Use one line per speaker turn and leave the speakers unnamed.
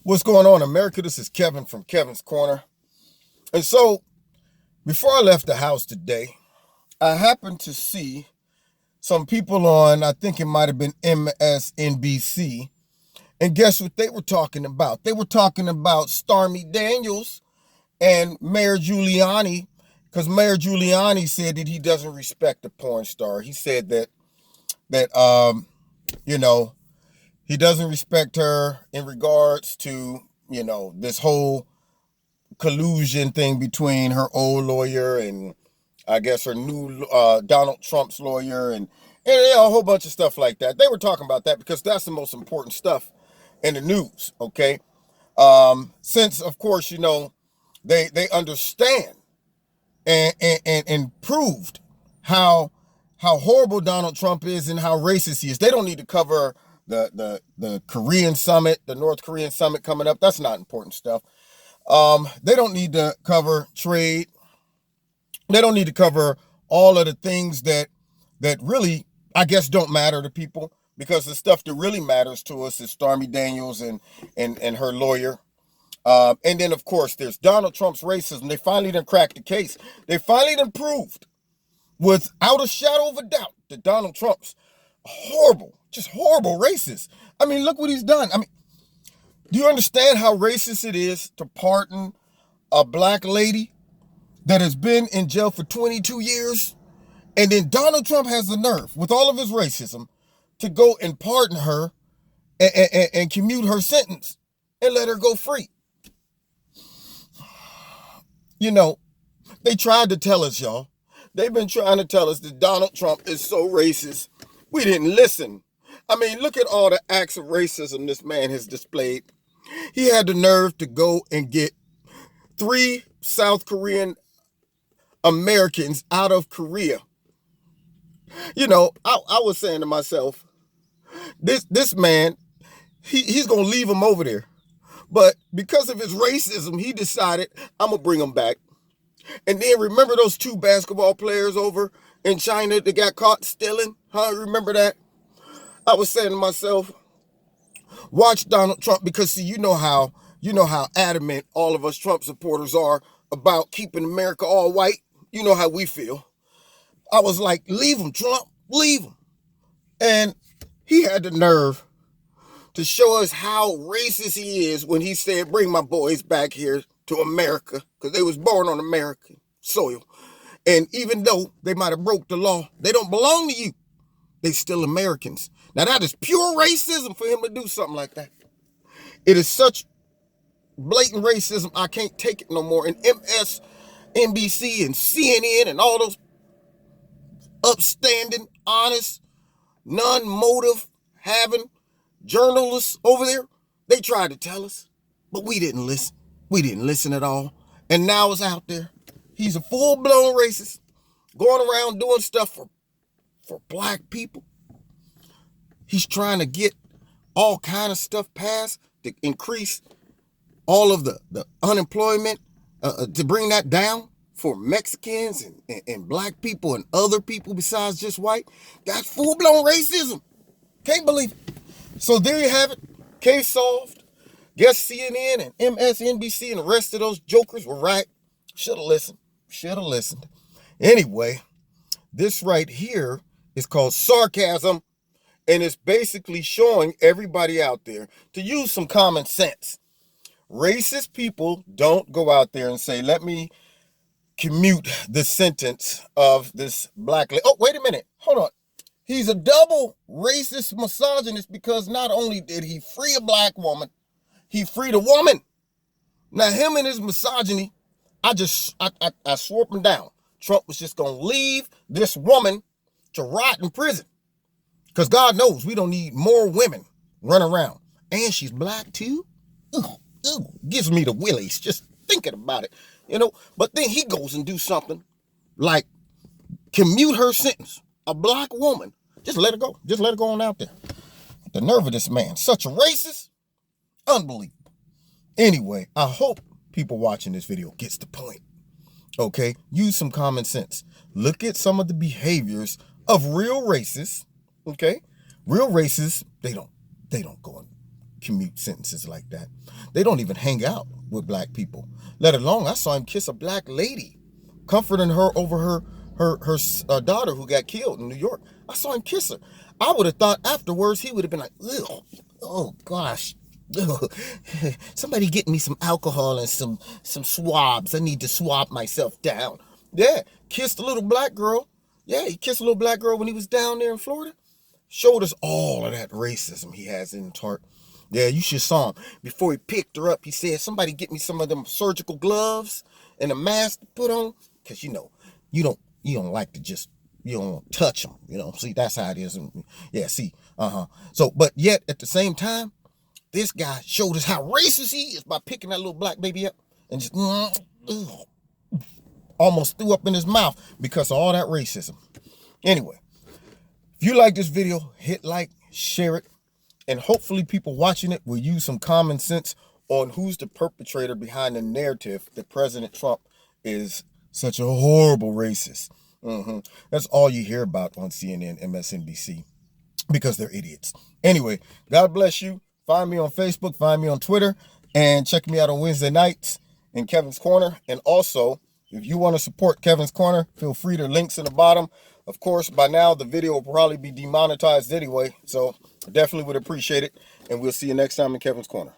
What's going on, America? This is Kevin from Kevin's Corner. And so, before I left the house today, I happened to see some people on, I think it might have been MSNBC. And guess what they were talking about? They were talking about Stormy Daniels and Mayor Giuliani, because Mayor Giuliani said that he doesn't respect a porn star. He said that he doesn't respect her in regards to, this whole collusion thing between her old lawyer and I guess her new Donald Trump's lawyer and a whole bunch of stuff like that. They were talking about that because that's the most important stuff in the news, okay? Since, of course, they understand and proved how horrible Donald Trump is and how racist he is. They don't need to cover the Korean summit, the North Korean summit coming up. That's not important stuff. They don't need to cover trade. They don't need to cover all of the things that really, I guess, don't matter to people, because the stuff that really matters to us is Stormy Daniels and her lawyer. And then, of course, there's Donald Trump's racism. They finally done cracked the case. They finally done proved, without a shadow of a doubt, that Donald Trump's just horrible racist. I mean, look what he's done. I mean, do you understand how racist it is to pardon a black lady that has been in jail for 22 years? And then Donald Trump has the nerve, with all of his racism, to go and pardon her and commute her sentence and let her go free. They tried to tell us, y'all. They've been trying to tell us that Donald Trump is so racist. We didn't listen. I mean, look at all the acts of racism this man has displayed. He had the nerve to go and get 3 South Korean Americans out of Korea. I was saying to myself, this man, he's going to leave him over there. But because of his racism, he decided, I'm going to bring him back. And then remember those 2 basketball players over in China that got caught stealing? Remember that? I was saying to myself, watch Donald Trump, because see, you know how adamant all of us Trump supporters are about keeping America all white. You know how we feel. I was like, leave him, Trump, leave him. And he had the nerve to show us how racist he is when he said, bring my boys back here to America, because they was born on American soil. And even though they might have broke the law, they don't belong to you. They still Americans. Now that is pure racism for him to do something like that. It is such blatant racism, I can't take it no more. And MSNBC and CNN and all those upstanding, honest, non-motive having journalists over there, they tried to tell us, but we didn't listen. We didn't listen at all. And now it's out there. He's a full-blown racist, going around doing stuff for black people. He's trying to get all kind of stuff passed to increase all of the unemployment, to bring that down for Mexicans and black people and other people besides just white. That's full-blown racism. Can't believe it. So there you have it. Case solved. Guess CNN and MSNBC and the rest of those jokers were right. Should have listened. Anyway, this right here is called sarcasm, and it's basically showing everybody out there to use some common sense. Racist people don't go out there and say, let me commute the sentence of this black lady. Oh, wait a minute. Hold on. He's a double racist misogynist, because not only did he free a black woman, he freed a woman. Now, him and his misogyny, I swore him down. Trump was just going to leave this woman to rot in prison. Because God knows we don't need more women running around. And she's black too? Ooh, gives me the willies just thinking about it. But then he goes and do something like commute her sentence. A black woman. Just let her go. Just let her go on out there. The nerve of this man. Such a racist. Unbelievable. Anyway, I hope people watching this video gets the point. Okay? Use some common sense. Look at some of the behaviors of real racists. Okay? Real racists, they don't go and commute sentences like that. They don't even hang out with black people, let alone I saw him kiss a black lady, comforting her over her daughter who got killed in New York. I saw him kiss her. I would have thought afterwards he would have been like, ugh, oh gosh, ugh. Somebody get me some alcohol and some swabs. I need to swab myself down. Yeah, kissed a little black girl. Yeah, he kissed a little black girl when he was down there in Florida. Showed us all of that racism he has in his heart. Yeah, you should saw him. Before he picked her up, he said, somebody get me some of them surgical gloves and a mask to put on. Because, you don't like to just, you don't touch them. See, that's how it is. Yeah, see, So, but yet, at the same time, this guy showed us how racist he is by picking that little black baby up and just almost threw up in his mouth because of all that racism. Anyway, if you like this video, hit like, share it, and hopefully people watching it will use some common sense on who's the perpetrator behind the narrative that President Trump is such a horrible racist. That's all you hear about on CNN, MSNBC, because they're idiots. Anyway, God bless you. Find me on Facebook, find me on Twitter, and check me out on Wednesday nights in Kevin's Corner. And also, if you want to support Kevin's Corner, feel free to links in the bottom. Of course, by now, the video will probably be demonetized anyway, so I definitely would appreciate it. And we'll see you next time in Kevin's Corner.